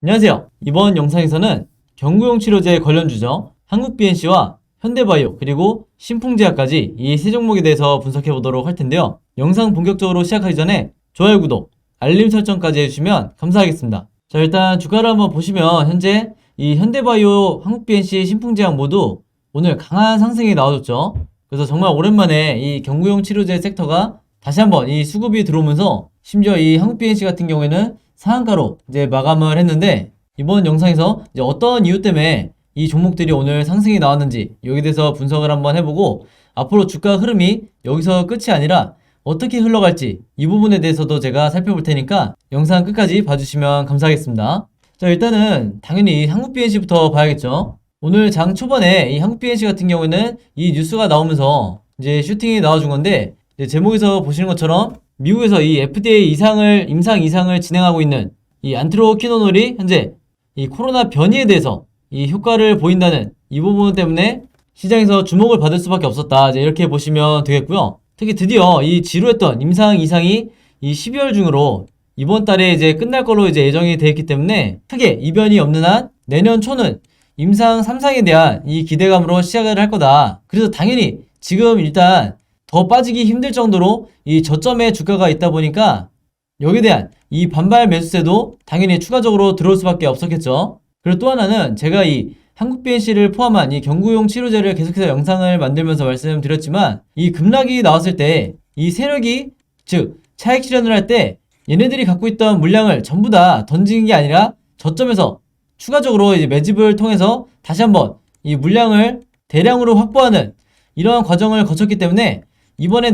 안녕하세요. 이번 영상에서는 경구용 치료제 관련 주죠. 한국BNC와 현대바이오 그리고 신풍제약까지 이 세 종목에 대해서 분석해 보도록 할 텐데요. 영상 본격적으로 시작하기 전에 좋아요, 구독, 알림 설정까지 해주시면 감사하겠습니다. 자, 일단 주가를 한번 보시면 현재 이 현대바이오, 한국BNC, 신풍제약 모두 오늘 강한 상승이 나와줬죠. 그래서 정말 오랜만에 이 경구용 치료제 섹터가 다시 한번 이 수급이 들어오면서 심지어 이 한국BNC 같은 경우에는 상한가로 이제 마감을 했는데, 이번 영상에서 이제 어떤 이유 때문에 이 종목들이 오늘 상승이 나왔는지 여기에 대해서 분석을 한번 해보고, 앞으로 주가 흐름이 여기서 끝이 아니라 어떻게 흘러갈지 이 부분에 대해서도 제가 살펴볼 테니까 영상 끝까지 봐주시면 감사하겠습니다. 자, 일단은 당연히 한국BNC부터 봐야겠죠. 오늘 장 초반에 이 한국BNC 같은 경우에는 이 뉴스가 나오면서 이제 슈팅이 나와준 건데, 제목에서 보시는 것처럼 미국에서 이 FDA 임상 이상을 진행하고 있는 이 안트로키노놀이 현재 이 코로나 변이에 대해서 이 효과를 보인다는 이 부분 때문에 시장에서 주목을 받을 수밖에 없었다, 이제 이렇게 보시면 되겠고요. 특히 드디어 이 지루했던 임상 이상이 이 12월 중으로 이번 달에 이제 끝날 걸로 이제 예정이 되어 있기 때문에 크게 이변이 없는 한 내년 초는 임상 3상에 대한 이 기대감으로 시작을 할 거다. 그래서 당연히 지금 일단 더 빠지기 힘들 정도로 이 저점에 주가가 있다 보니까 여기에 대한 이 반발 매수세도 당연히 추가적으로 들어올 수밖에 없었겠죠. 그리고 또 하나는 제가 이 한국BNC를 포함한 이 경구용 치료제를 계속해서 영상을 만들면서 말씀드렸지만, 이 급락이 나왔을 때 이 세력이, 즉 차익 실현을 할 때 얘네들이 갖고 있던 물량을 전부 다 던지는 게 아니라 저점에서 추가적으로 이제 매집을 통해서 다시 한번 이 물량을 대량으로 확보하는 이러한 과정을 거쳤기 때문에 이번에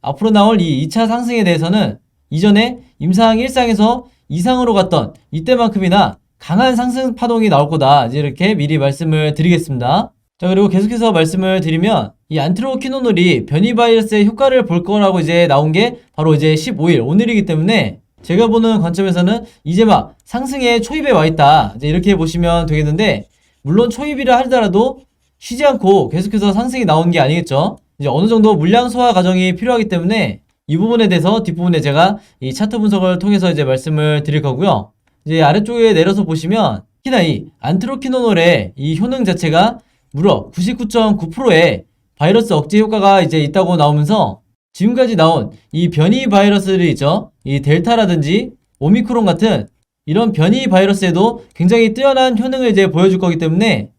앞으로 나올 이 2차 상승에 대해서는 이전에 임상 1상에서 2상으로 갔던 이때만큼이나 강한 상승 파동이 나올 거다, 이제 이렇게 미리 말씀을 드리겠습니다. 자, 그리고 계속해서 말씀을 드리면 이 안트로키노놀이 변이 바이러스의 효과를 볼 거라고 이제 나온 게 바로 이제 15일 오늘이기 때문에 제가 보는 관점에서는 이제 막 상승의 초입에 와 있다, 이제 이렇게 보시면 되겠는데, 물론 초입이라 하더라도 쉬지 않고 계속해서 상승이 나온 게 아니겠죠. 이제 어느 정도 물량 소화 과정이 필요하기 때문에 이 부분에 대해서 뒷부분에 제가 이 차트 분석을 통해서 이제 말씀을 드릴 거고요. 이제 아래쪽에 내려서 보시면 특히나 이 안트로키노놀의 이 효능 자체가 무려 99.9%의 바이러스 억제 효과가 이제 있다고 나오면서, 지금까지 나온 이 변이 바이러스들이 있죠. 이 델타라든지 오미크론 같은 이런 변이 바이러스에도 굉장히 뛰어난 효능을 이제 보여줄 거기 때문에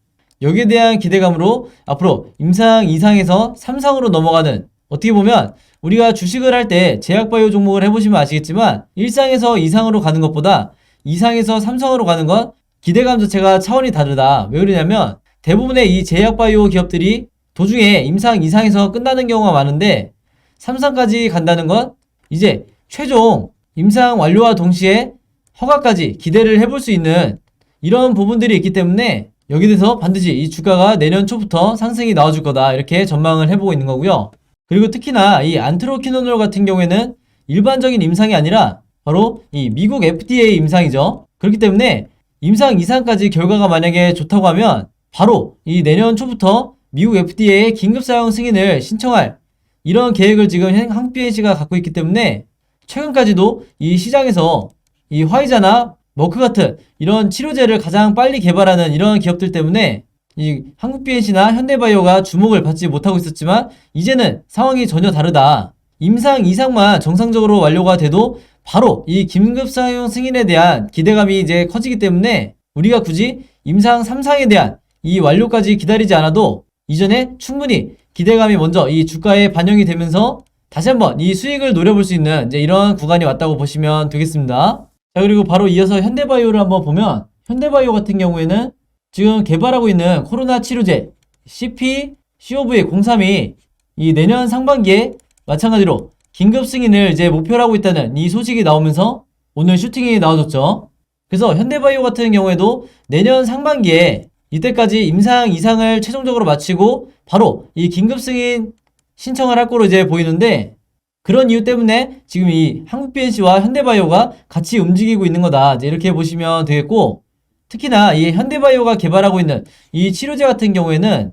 여기에 대한 기대감으로 앞으로 임상 2상에서 3상으로 넘어가는, 어떻게 보면 우리가 주식을 할 때 제약바이오 종목을 해보시면 아시겠지만 1상에서 2상으로 가는 것보다 2상에서 3상으로 가는 건 기대감 자체가 차원이 다르다. 왜 그러냐면 대부분의 이 제약바이오 기업들이 도중에 임상 2상에서 끝나는 경우가 많은데, 3상까지 간다는 건 이제 최종 임상 완료와 동시에 허가까지 기대를 해볼 수 있는 이런 부분들이 있기 때문에 여기에 대해서 반드시 이 주가가 내년 초부터 상승이 나와줄 거다, 이렇게 전망을 해보고 있는 거고요. 그리고 특히나 이 안트로키노놀 같은 경우에는 일반적인 임상이 아니라 바로 이 미국 FDA 임상이죠. 그렇기 때문에 임상 2상까지 결과가 만약에 좋다고 하면 바로 이 내년 초부터 미국 FDA의 긴급 사용 승인을 신청할 이런 계획을 지금 한국BNC가 갖고 있기 때문에, 최근까지도 이 시장에서 이 화이자나 머크 같은 이런 치료제를 가장 빨리 개발하는 이런 기업들 때문에 이 한국BNC나 현대바이오가 주목을 받지 못하고 있었지만, 이제는 상황이 전혀 다르다. 임상 2상만 정상적으로 완료가 돼도 바로 이 긴급 사용 승인에 대한 기대감이 이제 커지기 때문에 우리가 굳이 임상 3상에 대한 이 완료까지 기다리지 않아도 이전에 충분히 기대감이 먼저 이 주가에 반영이 되면서 다시 한번 이 수익을 노려볼 수 있는 이제 이런 구간이 왔다고 보시면 되겠습니다. 자, 그리고 바로 이어서 현대바이오를 한번 보면, 현대바이오 같은 경우에는 지금 개발하고 있는 코로나 치료제 COV03이 이 내년 상반기에 마찬가지로 긴급 승인을 이제 목표로 하고 있다는 이 소식이 나오면서 오늘 슈팅이 나와줬죠. 그래서 현대바이오 같은 경우에도 내년 상반기에 이때까지 임상 2상을 최종적으로 마치고 바로 이 긴급 승인 신청을 할 거로 이제 보이는데, 그런 이유 때문에 지금 이 한국BNC와 현대바이오가 같이 움직이고 있는 거다, 이제 이렇게 보시면 되겠고, 특히나 이 현대바이오가 개발하고 있는 이 치료제 같은 경우에는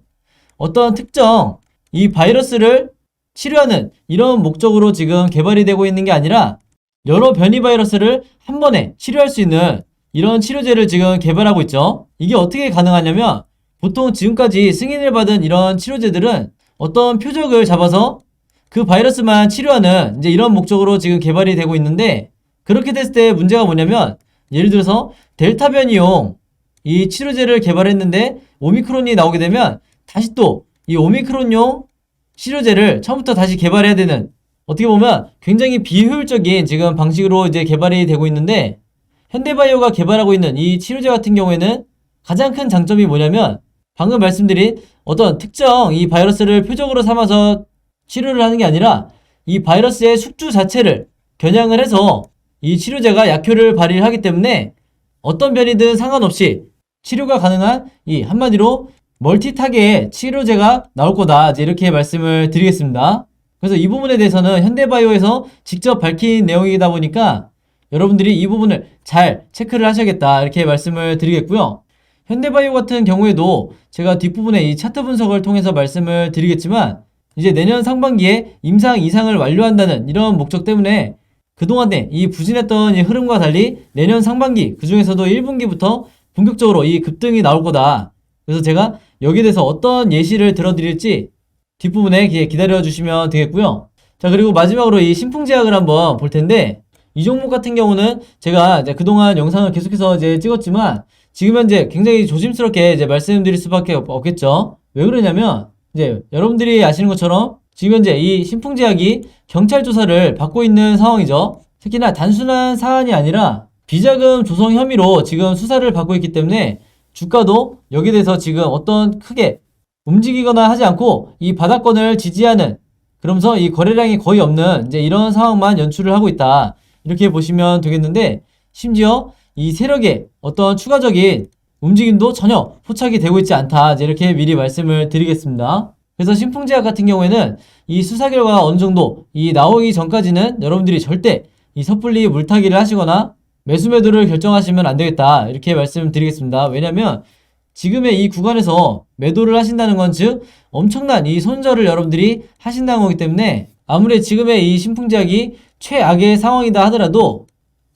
어떤 특정 이 바이러스를 치료하는 이런 목적으로 지금 개발이 되고 있는 게 아니라 여러 변이 바이러스를 한 번에 치료할 수 있는 이런 치료제를 지금 개발하고 있죠. 이게 어떻게 가능하냐면 보통 지금까지 승인을 받은 이런 치료제들은 어떤 표적을 잡아서 그 바이러스만 치료하는 이제 이런 목적으로 지금 개발이 되고 있는데, 그렇게 됐을 때 문제가 뭐냐면 예를 들어서 델타 변이용 이 치료제를 개발했는데 오미크론이 나오게 되면 다시 또 이 오미크론용 치료제를 처음부터 다시 개발해야 되는, 어떻게 보면 굉장히 비효율적인 지금 방식으로 이제 개발이 되고 있는데, 현대바이오가 개발하고 있는 이 치료제 같은 경우에는 가장 큰 장점이 뭐냐면 방금 말씀드린 어떤 특정 이 바이러스를 표적으로 삼아서 치료를 하는 게 아니라 이 바이러스의 숙주 자체를 겨냥을 해서 이 치료제가 약효를 발휘하기 때문에 어떤 변이든 상관없이 치료가 가능한, 이 한마디로 멀티타겟의 치료제가 나올 거다, 이제 이렇게 말씀을 드리겠습니다. 그래서 이 부분에 대해서는 현대바이오에서 직접 밝힌 내용이다 보니까 여러분들이 이 부분을 잘 체크를 하셔야겠다, 이렇게 말씀을 드리겠고요. 현대바이오 같은 경우에도 제가 뒷부분에 이 차트 분석을 통해서 말씀을 드리겠지만 이제 내년 상반기에 임상 이상을 완료한다는 이런 목적 때문에 그동안에 이 부진했던 이 흐름과 달리 내년 상반기, 그 중에서도 1분기부터 본격적으로 이 급등이 나올 거다. 그래서 제가 여기에 대해서 어떤 예시를 들어드릴지 뒷부분에 기다려 주시면 되겠고요. 자, 그리고 마지막으로 이 신풍제약을 한번 볼 텐데, 이 종목 같은 경우는 제가 이제 그동안 영상을 계속해서 이제 찍었지만 지금 현재 굉장히 조심스럽게 이제 말씀드릴 수밖에 없겠죠. 왜 그러냐면 이제 여러분들이 아시는 것처럼 지금 현재 이 신풍제약이 경찰 조사를 받고 있는 상황이죠. 특히나 단순한 사안이 아니라 비자금 조성 혐의로 지금 수사를 받고 있기 때문에 주가도 여기에 대해서 지금 어떤 크게 움직이거나 하지 않고 이 바닥권을 지지하는, 그러면서 이 거래량이 거의 없는 이제 이런 상황만 연출을 하고 있다, 이렇게 보시면 되겠는데, 심지어 이 세력의 어떤 추가적인 움직임도 전혀 포착이 되고 있지 않다, 이제 이렇게 미리 말씀을 드리겠습니다. 그래서 신풍제약 같은 경우에는 이 수사 결과가 어느 정도 이 나오기 전까지는 여러분들이 절대 이 섣불리 물타기를 하시거나 매수 매도를 결정하시면 안 되겠다, 이렇게 말씀드리겠습니다. 왜냐면 지금의 이 구간에서 매도를 하신다는 건 즉 엄청난 이 손절을 여러분들이 하신다는 거기 때문에 아무리 지금의 이 신풍제약이 최악의 상황이다 하더라도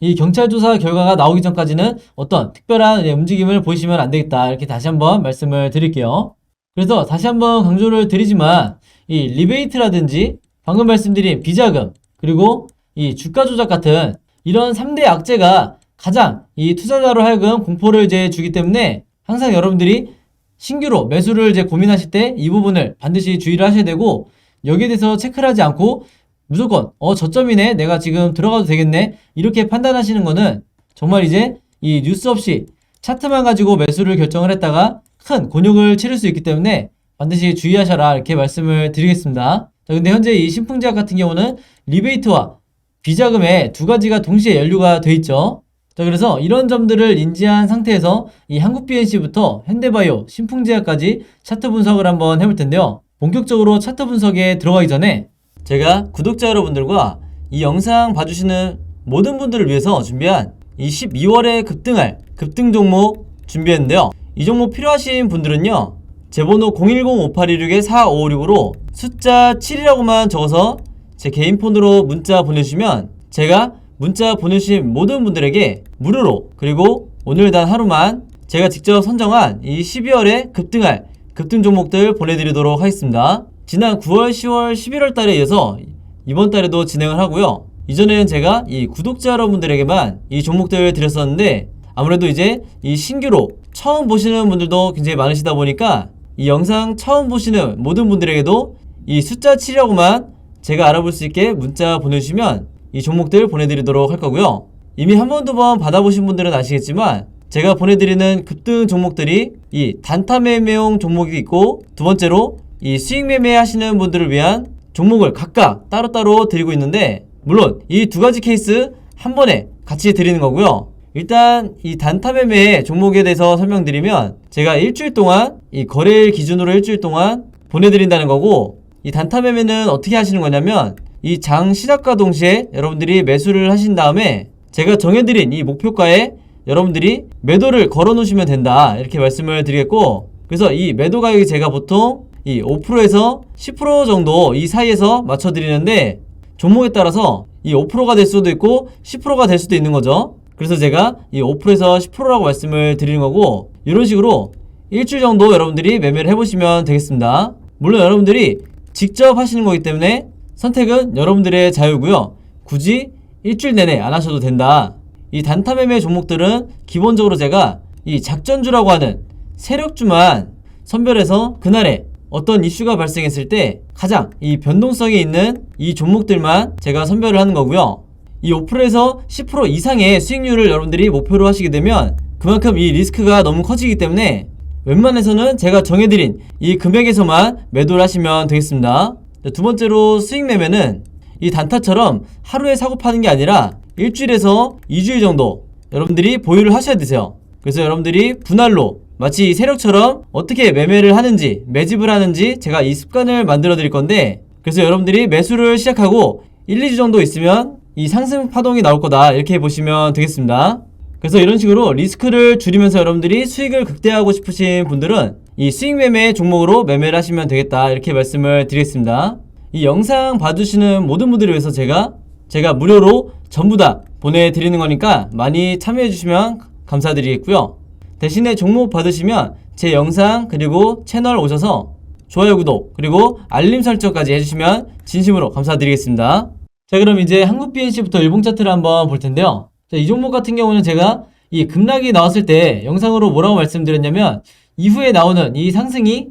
이 경찰 조사 결과가 나오기 전까지는 어떤 특별한 움직임을 보이시면 안 되겠다, 이렇게 다시 한번 말씀을 드릴게요. 그래서 다시 한번 강조를 드리지만 이 리베이트라든지 방금 말씀드린 비자금, 그리고 이 주가 조작 같은 이런 3대 악재가 가장 이 투자자로 하여금 공포를 이제 주기 때문에 항상 여러분들이 신규로 매수를 이제 고민하실 때 이 부분을 반드시 주의를 하셔야 되고, 여기에 대해서 체크를 하지 않고 무조건 저점이네, 내가 지금 들어가도 되겠네, 이렇게 판단하시는 거는 정말 이제 이 뉴스 없이 차트만 가지고 매수를 결정을 했다가 큰 곤욕을 치를 수 있기 때문에 반드시 주의하셔라, 이렇게 말씀을 드리겠습니다. 자, 근데 현재 이 신풍제약 같은 경우는 리베이트와 비자금에 두 가지가 동시에 연루가 돼 있죠. 자, 그래서 이런 점들을 인지한 상태에서 이 한국BNC부터 현대바이오, 신풍제약까지 차트 분석을 한번 해볼 텐데요. 본격적으로 차트 분석에 들어가기 전에 제가 구독자 여러분들과 이 영상 봐주시는 모든 분들을 위해서 준비한 이 12월에 급등할 급등 종목 준비했는데요. 이 종목 필요하신 분들은요, 제 번호 010-5816-4556으로 숫자 7이라고만 적어서 제 개인 폰으로 문자 보내주시면 제가 문자 보내주신 모든 분들에게 무료로, 그리고 오늘 단 하루만 제가 직접 선정한 이 12월에 급등할 급등 종목들 보내드리도록 하겠습니다. 지난 9월, 10월, 11월 달에 이어서 이번 달에도 진행을 하고요. 이전에는 제가 이 구독자 여러분들에게만 이 종목들을 드렸었는데 아무래도 이제 이 신규로 처음 보시는 분들도 굉장히 많으시다 보니까 이 영상 처음 보시는 모든 분들에게도 이 숫자 7이라고만 제가 알아볼 수 있게 문자 보내주시면 이 종목들 보내드리도록 할 거고요. 이미 한 번, 두 번 받아보신 분들은 아시겠지만 제가 보내드리는 급등 종목들이 이 단타 매매용 종목이 있고, 두 번째로 이 수익 매매 하시는 분들을 위한 종목을 각각 따로따로 드리고 있는데, 물론 이 두 가지 케이스 한 번에 같이 드리는 거고요. 일단 이 단타 매매 종목에 대해서 설명드리면 제가 일주일 동안 이 거래일 기준으로 일주일 동안 보내드린다는 거고, 이 단타 매매는 어떻게 하시는 거냐면 이 장 시작과 동시에 여러분들이 매수를 하신 다음에 제가 정해드린 이 목표가에 여러분들이 매도를 걸어 놓으시면 된다, 이렇게 말씀을 드리겠고, 그래서 이 매도 가격이 제가 보통 이 5%에서 10% 정도 이 사이에서 맞춰 드리는데 종목에 따라서 이 5%가 될 수도 있고 10%가 될 수도 있는 거죠. 그래서 제가 이 5%에서 10%라고 말씀을 드리는 거고, 이런 식으로 일주일 정도 여러분들이 매매를 해보시면 되겠습니다. 물론 여러분들이 직접 하시는 거기 때문에 선택은 여러분들의 자유고요. 굳이 일주일 내내 안 하셔도 된다. 이 단타 매매 종목들은 기본적으로 제가 이 작전주라고 하는 세력주만 선별해서 그날에 어떤 이슈가 발생했을 때 가장 이 변동성이 있는 이 종목들만 제가 선별을 하는 거고요. 이 5%에서 10% 이상의 수익률을 여러분들이 목표로 하시게 되면 그만큼 이 리스크가 너무 커지기 때문에 웬만해서는 제가 정해드린 이 금액에서만 매도를 하시면 되겠습니다. 두 번째로 수익 매매는 이 단타처럼 하루에 사고 파는 게 아니라 일주일에서 2주일 정도 여러분들이 보유를 하셔야 되세요. 그래서 여러분들이 분할로 마치 세력처럼 어떻게 매매를 하는지, 매집을 하는지 제가 이 습관을 만들어 드릴 건데, 그래서 여러분들이 매수를 시작하고 1, 2주 정도 있으면 이 상승 파동이 나올 거다, 이렇게 보시면 되겠습니다. 그래서 이런 식으로 리스크를 줄이면서 여러분들이 수익을 극대화하고 싶으신 분들은 이 수익 매매 종목으로 매매를 하시면 되겠다, 이렇게 말씀을 드리겠습니다. 이 영상 봐주시는 모든 분들을 위해서 제가 무료로 전부 다 보내드리는 거니까 많이 참여해 주시면 감사드리겠고요. 대신에 종목 받으시면 제 영상 그리고 채널 오셔서 좋아요, 구독 그리고 알림 설정까지 해주시면 진심으로 감사드리겠습니다. 자, 그럼 이제 한국 BNC부터 일봉 차트를 한번 볼 텐데요. 자, 이 종목 같은 경우는 제가 이 급락이 나왔을 때 영상으로 뭐라고 말씀드렸냐면 이후에 나오는 이 상승이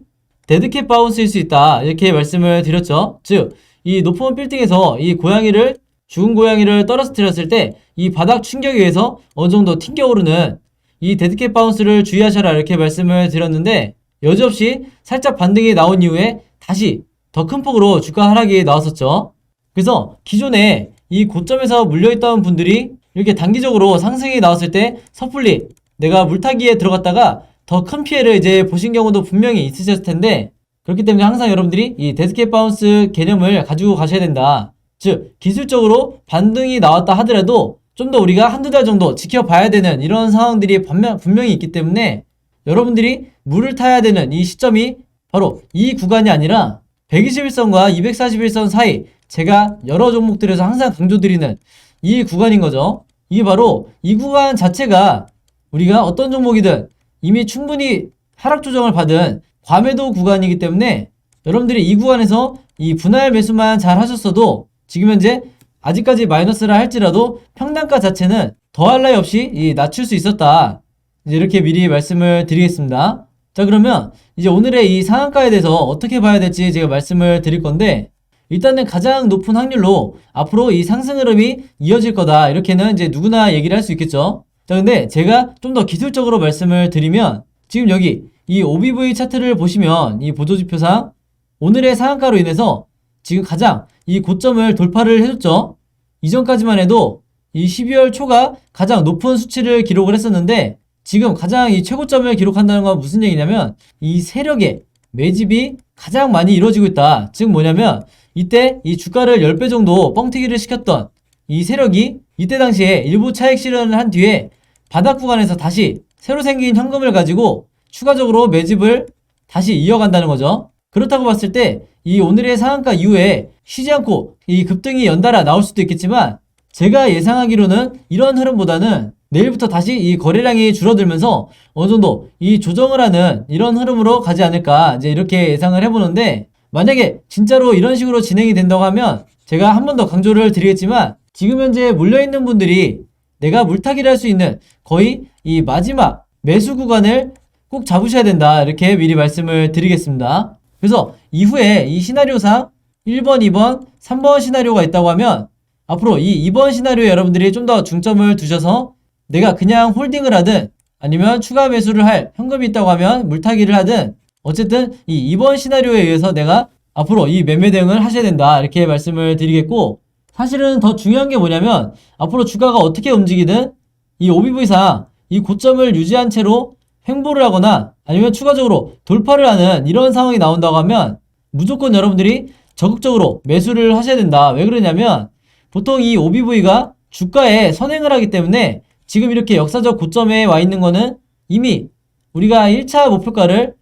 데드캣 바운스일 수 있다, 이렇게 말씀을 드렸죠. 즉, 이 높은 빌딩에서 이 고양이를, 죽은 고양이를 떨어뜨렸을 때 이 바닥 충격에 의해서 어느 정도 튕겨오르는 이 데드캣 바운스를 주의하셔라, 이렇게 말씀을 드렸는데 여지없이 살짝 반등이 나온 이후에 다시 더 큰 폭으로 주가 하락이 나왔었죠. 그래서 기존에 이 고점에서 물려있던 분들이 이렇게 단기적으로 상승이 나왔을 때 섣불리 내가 물타기에 들어갔다가 더 큰 피해를 이제 보신 경우도 분명히 있으셨을 텐데, 그렇기 때문에 항상 여러분들이 이 데드캣 바운스 개념을 가지고 가셔야 된다. 즉, 기술적으로 반등이 나왔다 하더라도 좀 더 우리가 한두 달 정도 지켜봐야 되는 이런 상황들이 분명히 있기 때문에 여러분들이 물을 타야 되는 이 시점이 바로 이 구간이 아니라 121선과 241선 사이, 제가 여러 종목들에서 항상 강조드리는 이 구간인 거죠. 이게 바로 이 구간 자체가 우리가 어떤 종목이든 이미 충분히 하락 조정을 받은 과매도 구간이기 때문에 여러분들이 이 구간에서 이 분할 매수만 잘 하셨어도 지금 현재 아직까지 마이너스라 할지라도 평단가 자체는 더할 나위 없이 낮출 수 있었다, 이제 이렇게 미리 말씀을 드리겠습니다. 자, 그러면 이제 오늘의 이 상한가에 대해서 어떻게 봐야 될지 제가 말씀을 드릴 건데, 일단은 가장 높은 확률로 앞으로 이 상승 흐름이 이어질 거다, 이렇게는 이제 누구나 얘기를 할 수 있겠죠. 자, 근데 제가 좀 더 기술적으로 말씀을 드리면 지금 여기 이 OBV 차트를 보시면 이 보조지표상 오늘의 상한가로 인해서 지금 가장 이 고점을 돌파를 해줬죠. 이전까지만 해도 이 12월 초가 가장 높은 수치를 기록을 했었는데 지금 가장 이 최고점을 기록한다는 건 무슨 얘기냐면 이 세력의 매집이 가장 많이 이루어지고 있다. 즉 뭐냐면 이때 이 주가를 10배 정도 뻥튀기를 시켰던 이 세력이 이때 당시에 일부 차익 실현을 한 뒤에 바닥 구간에서 다시 새로 생긴 현금을 가지고 추가적으로 매집을 다시 이어간다는 거죠. 그렇다고 봤을 때 이 오늘의 상한가 이후에 쉬지 않고 이 급등이 연달아 나올 수도 있겠지만 제가 예상하기로는 이런 흐름보다는 내일부터 다시 이 거래량이 줄어들면서 어느 정도 이 조정을 하는 이런 흐름으로 가지 않을까, 이제 이렇게 예상을 해보는데, 만약에 진짜로 이런 식으로 진행이 된다고 하면 제가 한 번 더 강조를 드리겠지만 지금 현재 물려있는 분들이 내가 물타기를 할 수 있는 거의 이 마지막 매수 구간을 꼭 잡으셔야 된다, 이렇게 미리 말씀을 드리겠습니다. 그래서 이후에 이 시나리오상 1번, 2번, 3번 시나리오가 있다고 하면 앞으로 이 2번 시나리오에 여러분들이 좀 더 중점을 두셔서 내가 그냥 홀딩을 하든 아니면 추가 매수를 할 현금이 있다고 하면 물타기를 하든 어쨌든 이 2번 시나리오에 의해서 내가 앞으로 이 매매 대응을 하셔야 된다, 이렇게 말씀을 드리겠고, 사실은 더 중요한 게 뭐냐면 앞으로 주가가 어떻게 움직이든 이 OBV상 이 고점을 유지한 채로 횡보를 하거나 아니면 추가적으로 돌파를 하는 이런 상황이 나온다고 하면 무조건 여러분들이 적극적으로 매수를 하셔야 된다. 왜 그러냐면 보통 이 OBV가 주가에 선행을 하기 때문에 지금 이렇게 역사적 고점에 와 있는 거는 이미 우리가 1차 목표가를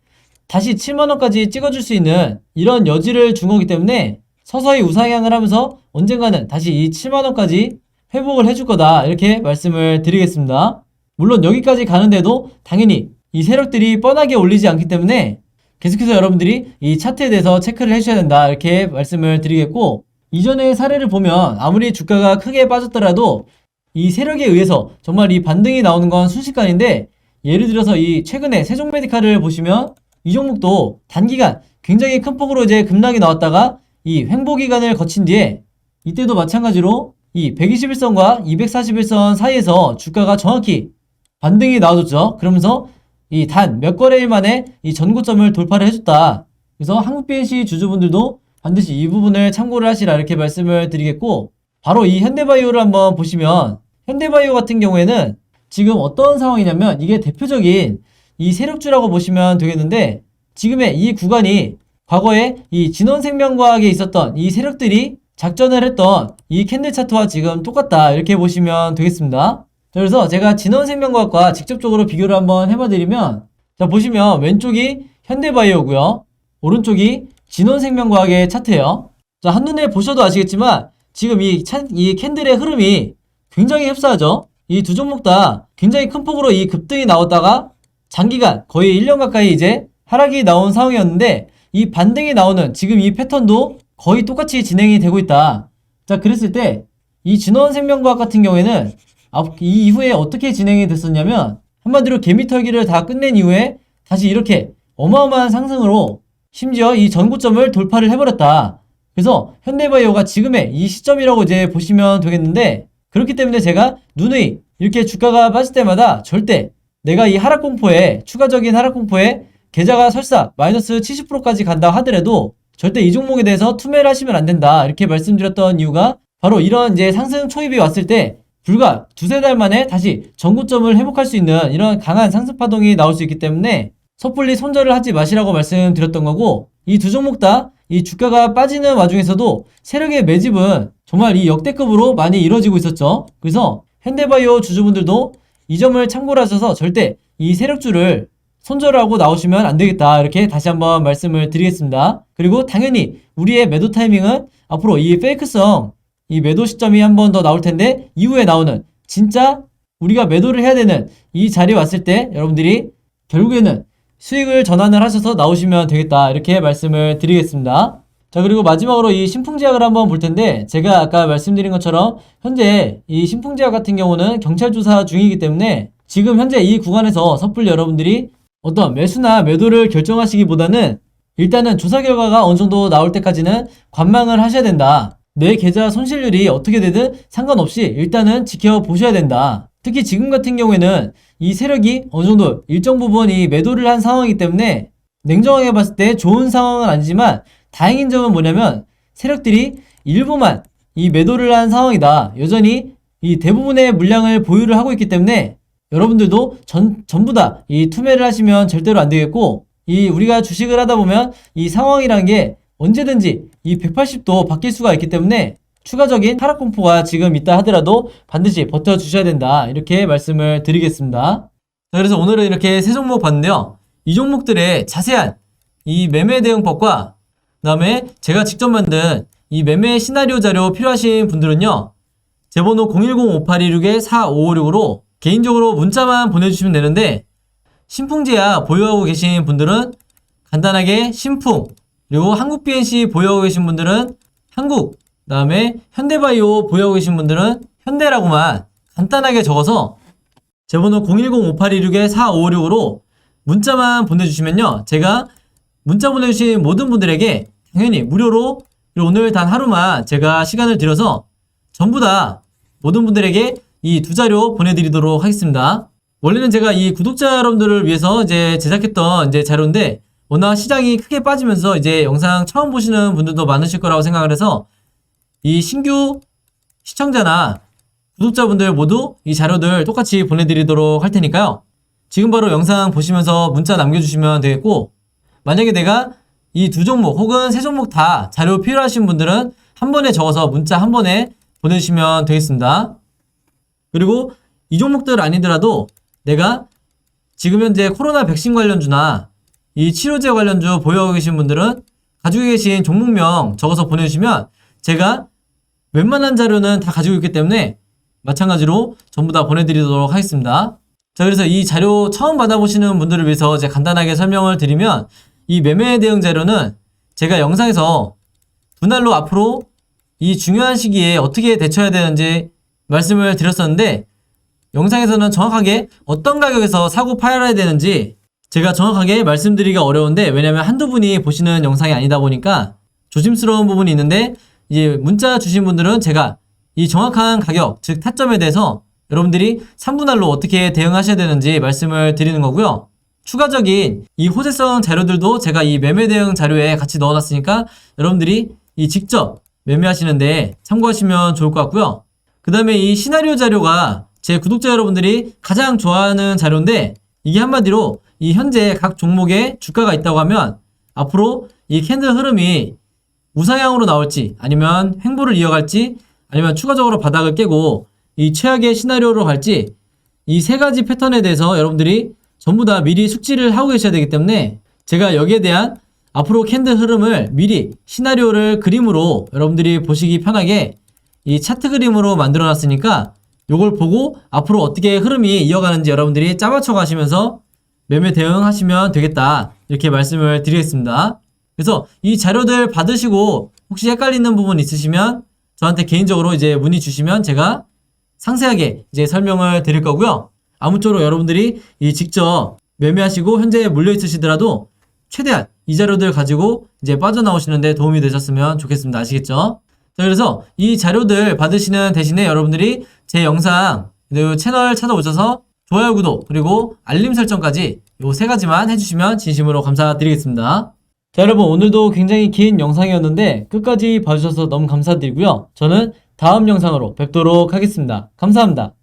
다시 7만원까지 찍어줄 수 있는 이런 여지를 준 거기 때문에 서서히 우상향을 하면서 언젠가는 다시 이 7만원까지 회복을 해줄 거다 이렇게 말씀을 드리겠습니다. 물론 여기까지 가는데도 당연히 이 세력들이 뻔하게 올리지 않기 때문에 계속해서 여러분들이 이 차트에 대해서 체크를 해주셔야 된다 이렇게 말씀을 드리겠고, 이전의 사례를 보면 아무리 주가가 크게 빠졌더라도 이 세력에 의해서 정말 이 반등이 나오는 건 순식간인데, 예를 들어서 이 최근에 세종메디칼을 보시면 이 종목도 단기간 굉장히 큰 폭으로 이제 급락이 나왔다가 이 횡보 기간을 거친 뒤에 이때도 마찬가지로 이 121선과 241선 사이에서 주가가 정확히 반등이 나와줬죠. 그러면서 이 단 몇 거래일 만에 이 전고점을 돌파를 해줬다. 그래서 한국 BNC 주주분들도 반드시 이 부분을 참고를 하시라 이렇게 말씀을 드리겠고, 바로 이 현대바이오를 한번 보시면 현대바이오 같은 경우에는 지금 어떤 상황이냐면 이게 대표적인 이 세력주라고 보시면 되겠는데, 지금의 이 구간이 과거에 이 진원생명과학에 있었던 이 세력들이 작전을 했던 이 캔들 차트와 지금 똑같다 이렇게 보시면 되겠습니다. 그래서 제가 진원생명과학과 직접적으로 비교를 한번 해봐드리면, 자 보시면 왼쪽이 현대바이오고요, 오른쪽이 진원생명과학의 차트예요. 자 한눈에 보셔도 아시겠지만 지금 이 캔들의 흐름이 굉장히 흡사하죠. 이 두 종목 다 굉장히 큰 폭으로 이 급등이 나왔다가 장기간 거의 1년 가까이 이제 하락이 나온 상황이었는데, 이 반등이 나오는 지금 이 패턴도 거의 똑같이 진행이 되고 있다. 자 그랬을 때 이 진원생명과학 같은 경우에는 이 이후에 어떻게 진행이 됐었냐면, 한마디로 개미털기를 다 끝낸 이후에 다시 이렇게 어마어마한 상승으로 심지어 이 전고점을 돌파를 해버렸다. 그래서 현대바이오가 지금의 이 시점이라고 이제 보시면 되겠는데, 그렇기 때문에 제가 누누이 이렇게 주가가 빠질 때마다 절대 내가 이 하락공포에, 추가적인 하락공포에 계좌가 설사 마이너스 70%까지 간다 하더라도 절대 이 종목에 대해서 투매를 하시면 안 된다 이렇게 말씀드렸던 이유가, 바로 이런 이제 상승 초입이 왔을 때 불과 두세 달 만에 다시 전고점을 회복할 수 있는 이런 강한 상승 파동이 나올 수 있기 때문에 섣불리 손절을 하지 마시라고 말씀드렸던 거고, 이 두 종목 다 이 주가가 빠지는 와중에서도 세력의 매집은 정말 이 역대급으로 많이 이루어지고 있었죠. 그래서 현대바이오 주주분들도 이 점을 참고로 하셔서 절대 이 세력주를 손절하고 나오시면 안 되겠다 이렇게 다시 한번 말씀을 드리겠습니다. 그리고 당연히 우리의 매도 타이밍은 앞으로 이 페이크성 이 매도 시점이 한 번 더 나올 텐데, 이후에 나오는 진짜 우리가 매도를 해야 되는 이 자리에 왔을 때 여러분들이 결국에는 수익을 전환을 하셔서 나오시면 되겠다 이렇게 말씀을 드리겠습니다. 자 그리고 마지막으로 이 신풍제약을 한번 볼 텐데, 제가 아까 말씀드린 것처럼 현재 이 신풍제약 같은 경우는 경찰 조사 중이기 때문에 지금 현재 이 구간에서 섣불리 여러분들이 어떤 매수나 매도를 결정하시기보다는 일단은 조사 결과가 어느 정도 나올 때까지는 관망을 하셔야 된다. 내 계좌 손실률이 어떻게 되든 상관없이 일단은 지켜보셔야 된다. 특히 지금 같은 경우에는 이 세력이 어느 정도 일정 부분 이 매도를 한 상황이기 때문에 냉정하게 봤을 때 좋은 상황은 아니지만, 다행인 점은 뭐냐면 세력들이 일부만 이 매도를 한 상황이다. 여전히 이 대부분의 물량을 보유를 하고 있기 때문에 여러분들도 전부 다 이 투매를 하시면 절대로 안 되겠고, 이 우리가 주식을 하다 보면 이 상황이란 게 언제든지 이 180도 바뀔 수가 있기 때문에 추가적인 하락 공포가 지금 있다 하더라도 반드시 버텨주셔야 된다 이렇게 말씀을 드리겠습니다. 자, 그래서 오늘은 이렇게 세 종목 봤는데요, 이 종목들의 자세한 이 매매 대응법과 그 다음에 제가 직접 만든 이 매매 시나리오 자료 필요하신 분들은요, 제 번호 010-5826-4556으로 개인적으로 문자만 보내주시면 되는데, 신풍제약 보유하고 계신 분들은 간단하게 신풍, 그리고 한국 BNC 보유하고 계신 분들은 한국, 그 다음에 현대바이오 보유하고 계신 분들은 현대라고만 간단하게 적어서 제 번호 010-5826-4556으로 문자만 보내주시면요, 제가 문자 보내주신 모든 분들에게 당연히 무료로 오늘 단 하루만 제가 시간을 들여서 전부 다 모든 분들에게 이 두 자료 보내드리도록 하겠습니다. 원래는 제가 이 구독자 여러분들을 위해서 이제 제작했던 이제 자료인데, 워낙 시장이 크게 빠지면서 이제 영상 처음 보시는 분들도 많으실 거라고 생각을 해서 이 신규 시청자나 구독자분들 모두 이 자료들 똑같이 보내드리도록 할 테니까요, 지금 바로 영상 보시면서 문자 남겨주시면 되겠고, 만약에 내가 이 두 종목 혹은 세 종목 다 자료 필요하신 분들은 한 번에 적어서 문자 한 번에 보내주시면 되겠습니다. 그리고 이 종목들 아니더라도 내가 지금 현재 코로나 백신 관련주나 이 치료제 관련주 보유하고 계신 분들은 가지고 계신 종목명 적어서 보내주시면 제가 웬만한 자료는 다 가지고 있기 때문에 마찬가지로 전부 다 보내드리도록 하겠습니다. 자, 그래서 이 자료 처음 받아보시는 분들을 위해서 제가 간단하게 설명을 드리면, 이 매매 대응 자료는 제가 영상에서 분할로 앞으로 이 중요한 시기에 어떻게 대처해야 되는지 말씀을 드렸었는데, 영상에서는 정확하게 어떤 가격에서 사고 팔아야 되는지 제가 정확하게 말씀드리기가 어려운데, 왜냐면 한두 분이 보시는 영상이 아니다 보니까 조심스러운 부분이 있는데, 이제 문자 주신 분들은 제가 이 정확한 가격, 즉 타점에 대해서 여러분들이 3분할로 어떻게 대응하셔야 되는지 말씀을 드리는 거고요. 추가적인 이 호재성 자료들도 제가 이 매매 대응 자료에 같이 넣어놨으니까 여러분들이 이 직접 매매하시는데 참고하시면 좋을 것 같고요. 그 다음에 이 시나리오 자료가 제 구독자 여러분들이 가장 좋아하는 자료인데, 이게 한마디로 이 현재 각 종목에 주가가 있다고 하면 앞으로 이 캔들 흐름이 우상향으로 나올지, 아니면 횡보를 이어갈지, 아니면 추가적으로 바닥을 깨고 이 최악의 시나리오로 갈지, 이 세 가지 패턴에 대해서 여러분들이 전부 다 미리 숙지를 하고 계셔야 되기 때문에, 제가 여기에 대한 앞으로 캔들 흐름을 미리 시나리오를 그림으로 여러분들이 보시기 편하게 이 차트 그림으로 만들어 놨으니까, 요걸 보고 앞으로 어떻게 흐름이 이어가는지 여러분들이 짜맞춰 가시면서 매매 대응하시면 되겠다, 이렇게 말씀을 드리겠습니다. 그래서 이 자료들 받으시고 혹시 헷갈리는 부분 있으시면 저한테 개인적으로 이제 문의 주시면 제가 상세하게 이제 설명을 드릴 거고요. 아무쪼록 여러분들이 이 직접 매매하시고 현재 물려 있으시더라도 최대한 이 자료들 가지고 이제 빠져나오시는데 도움이 되셨으면 좋겠습니다. 아시겠죠? 자, 그래서 이 자료들 받으시는 대신에 여러분들이 제 영상, 그리고 채널 찾아오셔서 좋아요, 구독, 그리고 알림 설정까지 요 세 가지만 해주시면 진심으로 감사드리겠습니다. 자, 여러분, 오늘도 굉장히 긴 영상이었는데 끝까지 봐주셔서 너무 감사드리고요. 저는 다음 영상으로 뵙도록 하겠습니다. 감사합니다.